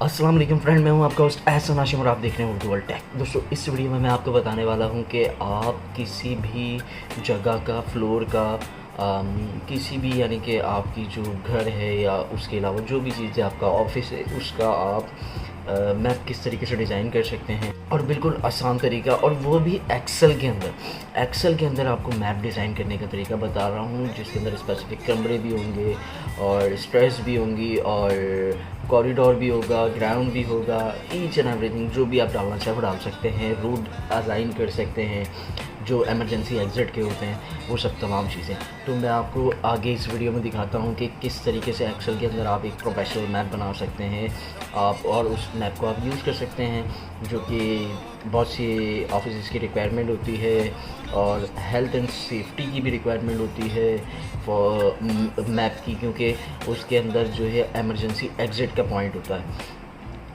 अस्सलाम वालेकुम फ्रेंड, मैं हूं आपका होस्ट एहसन हाशिम और आप देख रहे हैं उर्दू वर्ल्ड टेक। दोस्तों, इस वीडियो में मैं आपको बताने वाला हूं कि आप किसी भी जगह का फ्लोर का किसी भी यानी कि आपकी जो घर है या उसके अलावा जो भी चीज़ है, आपका ऑफिस है, उसका आप मैप किस तरीके से डिज़ाइन कर सकते हैं और बिल्कुल आसान तरीका, और वो भी एक्सेल के अंदर आपको मैप डिज़ाइन करने का तरीका बता रहा हूँ, जिसके अंदर स्पेसिफिक कमरे भी होंगे और स्ट्रेस भी होंगी और कॉरिडोर भी होगा, ग्राउंड भी होगा, ईच एंड एवरीथिंग जो भी आप डालना चाहे वो डाल सकते हैं। रूट असाइन कर सकते हैं, जो एमरजेंसी एग्ज़िट के होते हैं, वो सब तमाम चीज़ें। तो मैं आपको आगे इस वीडियो में दिखाता हूँ कि किस तरीके से एक्सेल के अंदर आप एक प्रोफेशनल मैप बना सकते हैं आप, और उस मैप को आप यूज़ कर सकते हैं, जो कि बहुत सी ऑफिस की रिक्वायरमेंट होती है और हेल्थ एंड सेफ्टी की भी रिक्वायरमेंट होती है फॉर मैप की, क्योंकि उसके अंदर जो है एमरजेंसी एग्ज़िट का पॉइंट होता है।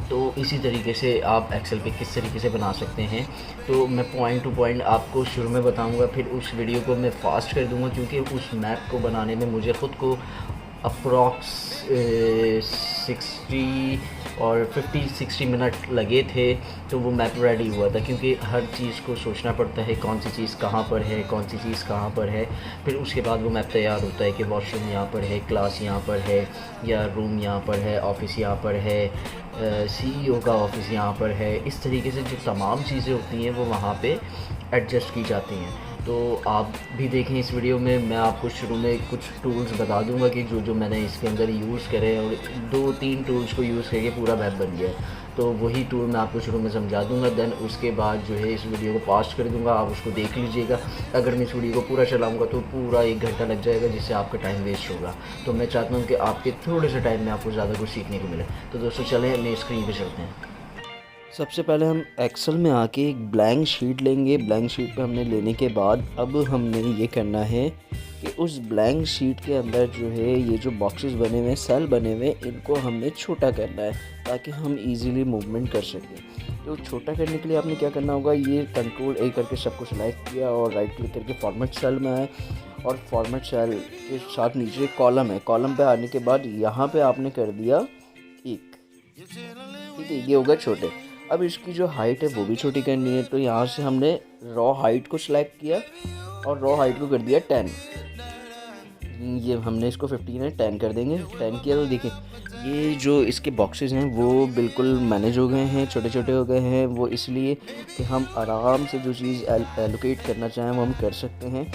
तो इसी तरीके से आप एक्सेल पे किस तरीके से बना सकते हैं, तो मैं पॉइंट टू पॉइंट आपको शुरू में बताऊंगा, फिर उस वीडियो को मैं फास्ट कर दूंगा, क्योंकि उस मैप को बनाने में मुझे ख़ुद को अप्रॉक्स 60 और 50-60 मिनट लगे थे। तो वो मैप रेडी हुआ था, क्योंकि हर चीज़ को सोचना पड़ता है, कौन सी चीज़ कहाँ पर है, कौन सी चीज़ कहाँ पर है। फिर उसके बाद वो मैप तैयार होता है कि वॉशरूम यहाँ पर है, क्लास यहाँ पर है, या रूम यहाँ पर है, ऑफिस यहाँ पर है, सीईओ का ऑफिस यहाँ पर है। इस तरीके से जो तमाम चीज़ें होती हैं वो वहाँ पे एडजस्ट की जाती हैं। तो आप भी देखें इस वीडियो में, मैं आपको शुरू में कुछ टूल्स बता दूंगा कि जो मैंने इसके अंदर यूज़ करे हैं, और 2-3 टूल्स को यूज़ करके पूरा मैप बन गया है। तो वही टूल मैं आपको शुरू में समझा दूंगा, देन उसके बाद जो है इस वीडियो को पास्ट कर दूंगा, आप उसको देख लीजिएगा। अगर मैं इस वीडियो को पूरा चलाऊंगा तो पूरा 1 घंटा लग जाएगा, जिससे आपका टाइम वेस्ट होगा। तो मैं चाहता हूँ कि आपके थोड़े से टाइम में आपको ज़्यादा कुछ सीखने को मिले। तो दोस्तों चलें, अपनी स्क्रीन पर चलते हैं। सबसे पहले हम एक्सेल में आके एक ब्लैंक शीट लेंगे। ब्लैंक शीट पे हमने लेने के बाद अब हमने ये करना है कि उस ब्लैंक शीट के अंदर जो है ये जो बॉक्सेस बने हुए हैं, सेल बने हुए हैं, इनको हमने छोटा करना है ताकि हम इजीली मूवमेंट कर सकें। तो छोटा करने के लिए आपने क्या करना होगा, ये कंट्रोल A करके सबको सेलेक्ट किया और राइट क्लिक करके फॉर्मेट सेल में आए, और फॉर्मेट सेल के साथ नीचे कॉलम है, कॉलम पे आने के बाद यहाँ पे आपने कर दिया एक, ठीक है, ये होगा छोटे। अब इसकी जो हाइट है वो भी छोटी करनी है, तो यहाँ से हमने रॉ हाइट को सिलेक्ट किया और रॉ हाइट को कर दिया 10। ये हमने इसको 15 है, 10 कर देंगे। 10 किया तो देखिए ये जो इसके बॉक्सेस हैं वो बिल्कुल मैनेज हो गए हैं, छोटे छोटे हो गए हैं। वो इसलिए कि हम आराम से जो चीज़ एलोकेट करना चाहें वो हम कर सकते हैं।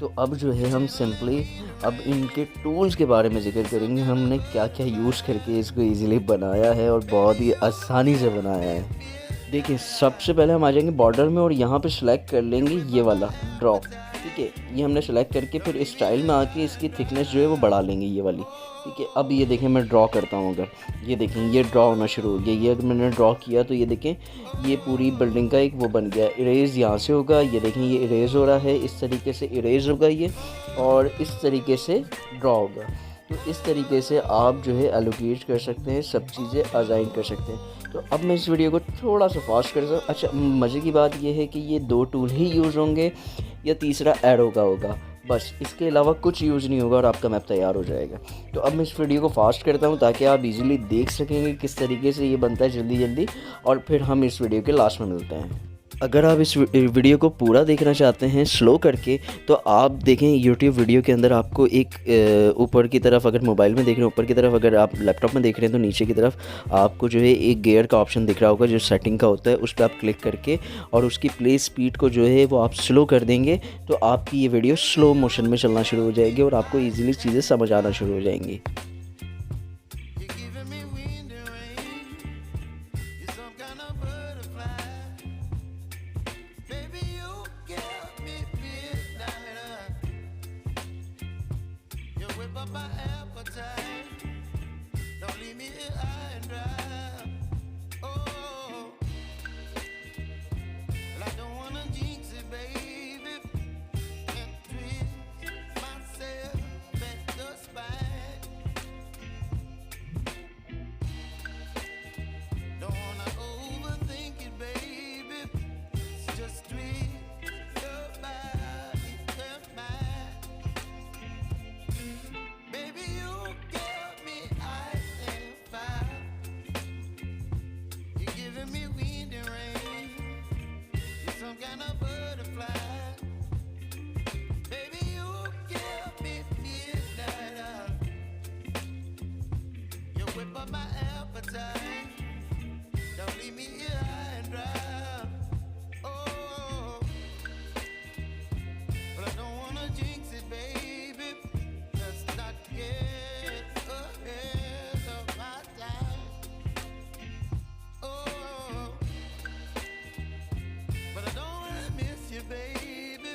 तो अब जो है हम सिंपली अब इनके टूल्स के बारे में जिक्र करेंगे, हमने क्या क्या यूज़ करके इसको इजीली बनाया है और बहुत ही आसानी से बनाया है। देखिए सबसे पहले हम आ जाएंगे बॉर्डर में और यहाँ पे सिलेक्ट कर लेंगे ये वाला ड्रॉ, ठीक है। ये हमने सेलेक्ट करके फिर स्टाइल में आके इसकी थिकनेस जो है वो बढ़ा लेंगे, ये वाली, ठीक है। अब ये देखें मैं ड्रॉ करता हूँ, अगर ये देखें ये ड्रॉ होना शुरू हो गया। ये अगर मैंने ड्रॉ किया तो ये देखें ये पूरी बिल्डिंग का एक वो बन गया। इरेज यहाँ से होगा, ये देखें ये इरेज हो रहा है, इस तरीके से इरेज होगा ये, और इस तरीके से ड्रॉ होगा। तो इस तरीके से आप जो है एलोकेट कर सकते हैं, सब चीज़ें असाइन कर सकते हैं। तो अब मैं इस वीडियो को थोड़ा सा फास्ट कर सकता। अच्छा, मज़े की बात यह है कि ये 2 टूल ही यूज़ होंगे, या तीसरा एरो का होगा, बस इसके अलावा कुछ यूज़ नहीं होगा और आपका मैप तैयार हो जाएगा। तो अब मैं इस वीडियो को फास्ट करता हूँ ताकि आप इजीली देख सकेंगे किस तरीके से ये बनता है जल्दी जल्दी, और फिर हम इस वीडियो के लास्ट में मिलते हैं। अगर आप इस वीडियो को पूरा देखना चाहते हैं स्लो करके, तो आप देखें यूट्यूब वीडियो के अंदर आपको एक ऊपर की तरफ, अगर मोबाइल में देख रहे हैं ऊपर की तरफ, अगर आप लैपटॉप में देख रहे हैं तो नीचे की तरफ आपको जो है एक गियर का ऑप्शन दिख रहा होगा जो सेटिंग का होता है, उस पर आप क्लिक करके और उसकी प्ले स्पीड को जो है वो आप स्लो कर देंगे, तो आपकी ये वीडियो स्लो मोशन में चलना शुरू हो जाएगी और आपको ईजिली चीज़ें समझ आना शुरू हो जाएंगी। kind of butterfly. Baby, you give me midnight. You whip up my appetite. Don't leave me here high and dry. Oh, but I don't wanna jinx it, baby. Let's not get ahead of my time. Oh, but I don't wanna miss you, baby.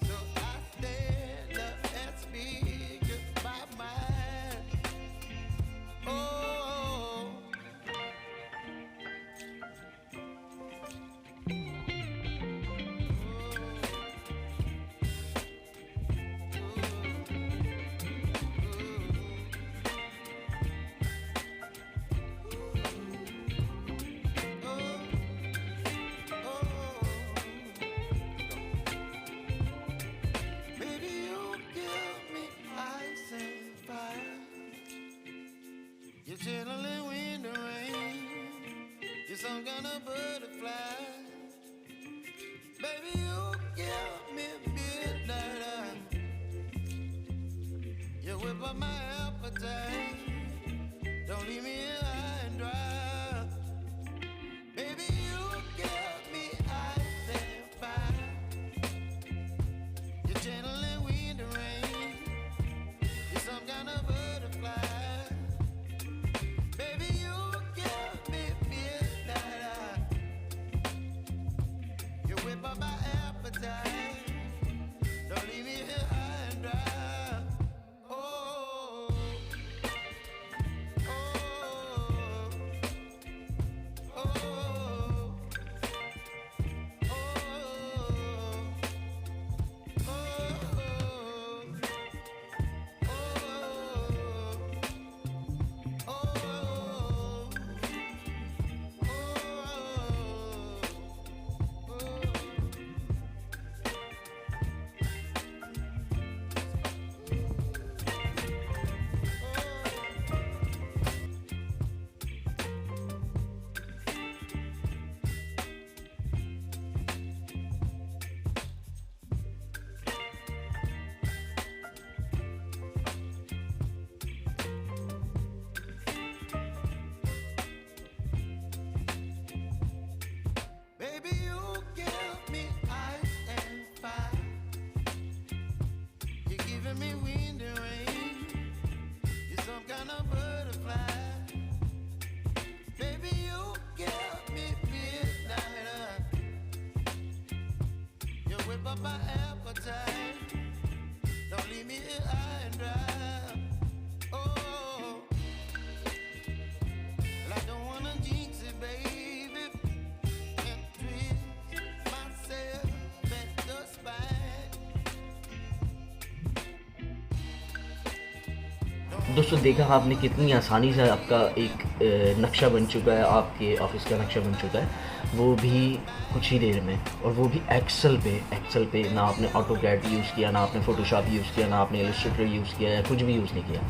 So I stand up and speak my mind. Oh, baby, you give me ice and fire. You're chilling wind and rain. You're some kind of butterfly. Baby, you give me midnight. You whip up my appetite. Don't leave me here high and dry. Baby, you give me ice and fire. You're channeling wind and rain. You're some kind of butterfly. Baby, you give me midnight. You whip up my appetite. Don't leave me here high and dry. Oh, oh, oh, oh, baby, you give me ice and fire. You're giving me wind and rain. You're some kind of butterfly. Baby, you give me midnight. You whip up my appetite. Don't leave me here high and dry. Oh, well, I don't wanna jinx it, baby. And twist myself at the spine. दोस्तों देखा आपने कितनी आसानी से आपका एक नक्शा बन चुका है, आपके ऑफिस का नक्शा बन चुका है, वो भी कुछ ही देर में, और वो भी एक्सेल पे। ना आपने ऑटोकैड यूज़ किया, ना आपने फ़ोटोशॉप यूज़ किया, ना आपने इलस्ट्रेटर यूज़ किया, या कुछ भी यूज़ नहीं किया।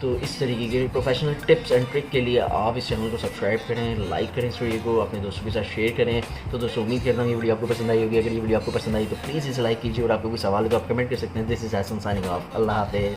तो इस तरीके के प्रोफेशनल टिप्स एंड ट्रिक के लिए आप इस चैनल को सब्सक्राइब करें, लाइक करें इस वीडियो को, अपने दोस्तों के साथ शेयर करें। तो दोस्तों उम्मीद करता हूँ ये वीडियो आपको पसंद आई होगी। अगर ये वीडियो आपको पसंद आई तो प्लीज़ इसे लाइक कीजिए, और आपको कोई सवाल हो तो आप कमेंट कर सकते हैं। This is Hasan signing off. अल्लाह हाफ़िज़।